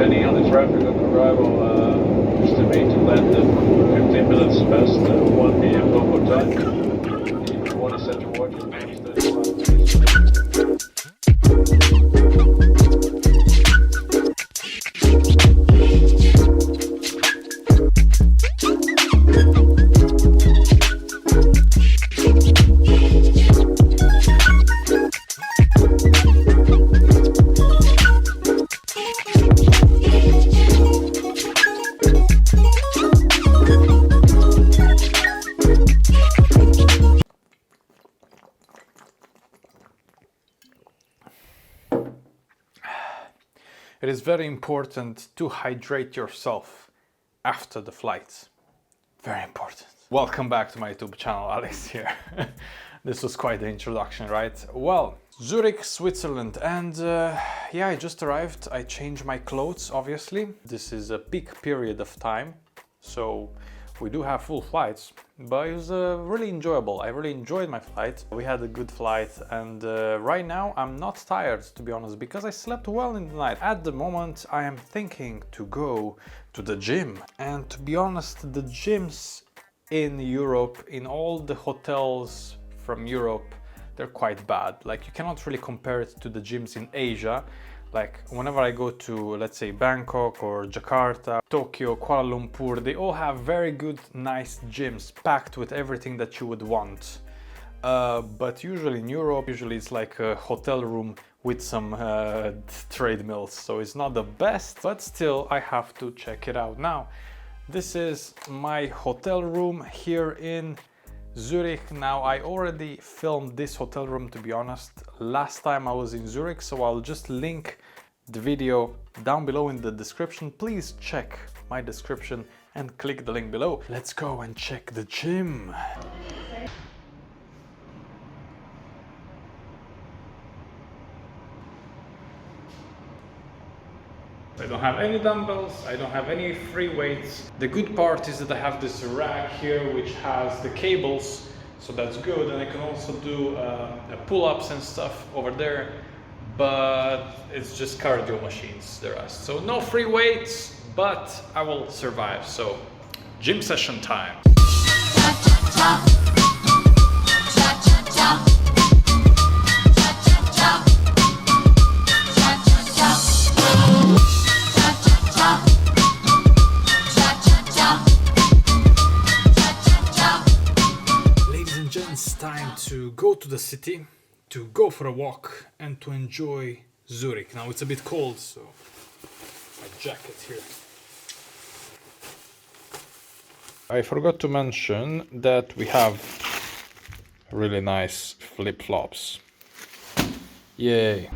depending on the traffic on arrival, estimate to land in 15 minutes past 1 p.m. local time. If you want to set your watch, it's 35 minutes. It is very important to hydrate yourself after the flight. Very important. Welcome back to my YouTube channel, Alex here. This was quite the introduction, right? Well, Zurich, Switzerland, and yeah, I just arrived. I changed my clothes, obviously. This is a peak period of time, so we do have full flights, but it was really enjoyable. I really enjoyed my flight. We had a good flight, and right now I'm not tired, to be honest, because I slept well in the night. At the moment I am thinking to go to the gym, and to be honest, the gyms in Europe, in all the hotels from Europe, they're quite bad. Like, you cannot really compare it to the gyms in Asia. Like, whenever I go to, let's say, Bangkok or Jakarta, Tokyo, Kuala Lumpur, they all have very good, nice gyms packed with everything that you would want. But usually in Europe, it's like a hotel room with some treadmills. So it's not the best, but still I have to check it out. Now, this is my hotel room here in Zurich. Now, I already filmed this hotel room, to be honest, last time I was in Zurich, so I'll just link the video down below in the description. Please check my description and click the link below. Let's go and check the gym. I don't have any dumbbells, I don't have any free weights. The good part is that I have this rack here which has the cables, so that's good, and I can also do pull-ups and stuff over there, but it's just cardio machines, the rest. So no free weights, but I will survive. So gym session time. Time to go to the city, to go for a walk and to enjoy Zurich. Now it's a bit cold, so my jacket here. I forgot to mention that we have really nice flip-flops. Yay!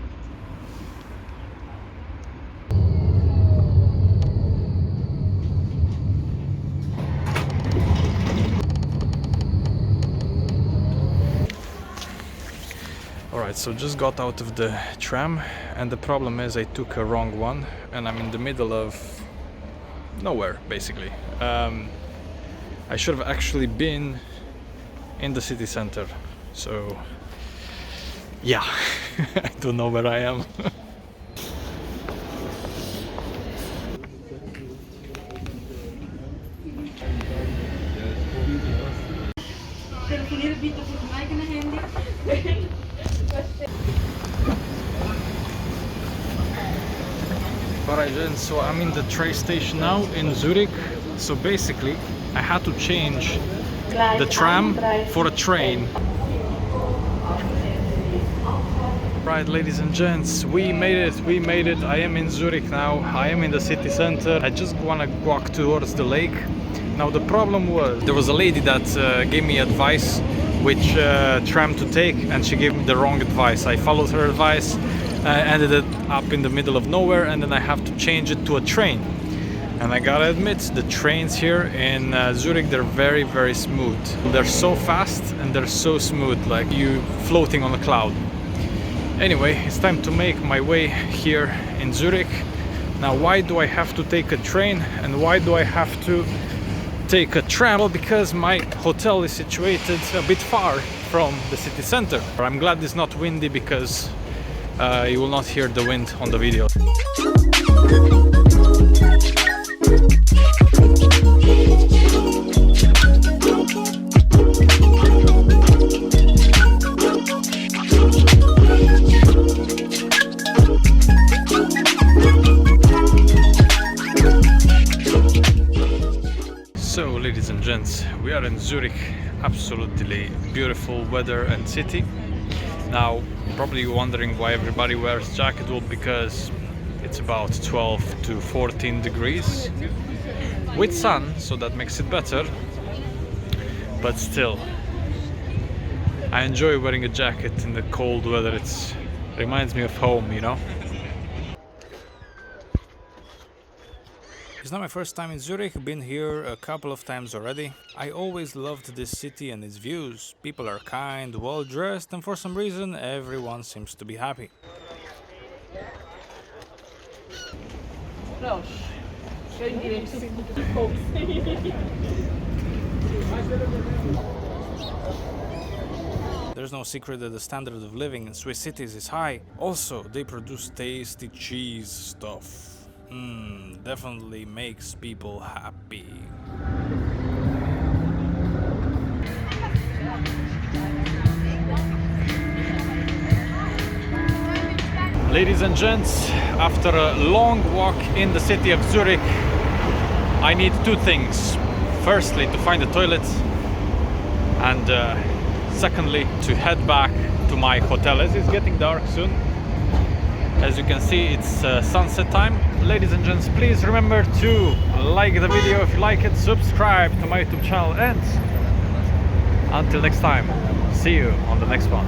Alright, so just got out of the tram, and the problem is I took a wrong one and I'm in the middle of nowhere, basically. I should have actually been in the city center, so yeah, I don't know where I am. Alright then, so I'm in the train station now in Zurich. So basically I had to change the tram for a train. Right, ladies and gents, we made it, I am in Zurich now, I am in the city center. I just want to walk towards the lake. Now the problem was, there was a lady that gave me advice which tram to take, and she gave me the wrong advice. I followed her advice, ended up in the middle of nowhere, and then I have to change it to a train. And I gotta admit, the trains here in Zurich, they're very, very smooth. They're so fast and they're so smooth, like you floating on a cloud. Anyway, it's time to make my way here in Zurich. Now, why do I have to take a train and why do I have to take a tram? Well, because my hotel is situated a bit far from the city center. I'm glad it's not windy, because you will not hear the wind on the video. gents, we are in Zurich, absolutely beautiful weather and city. Now, probably you're wondering why everybody wears jacket. Well, because it's about 12 to 14 degrees with sun, so that makes it better. But still, I enjoy wearing a jacket in the cold weather. It reminds me of home, you know? It's not my first time in Zurich, been here a couple of times already. I always loved this city and its views. People are kind, well dressed, and for some reason everyone seems to be happy. There's no secret that the standard of living in Swiss cities is high. Also, they produce tasty cheese stuff. Definitely makes people happy. Ladies and gents, after a long walk in the city of Zurich, I need two things. Firstly, to find a toilet, and secondly, to head back to my hotel, as it's getting dark soon. As you can see, it's sunset time. Ladies and gents, please remember to like the video if you like it, subscribe to my YouTube channel, and until next time, see you on the next one.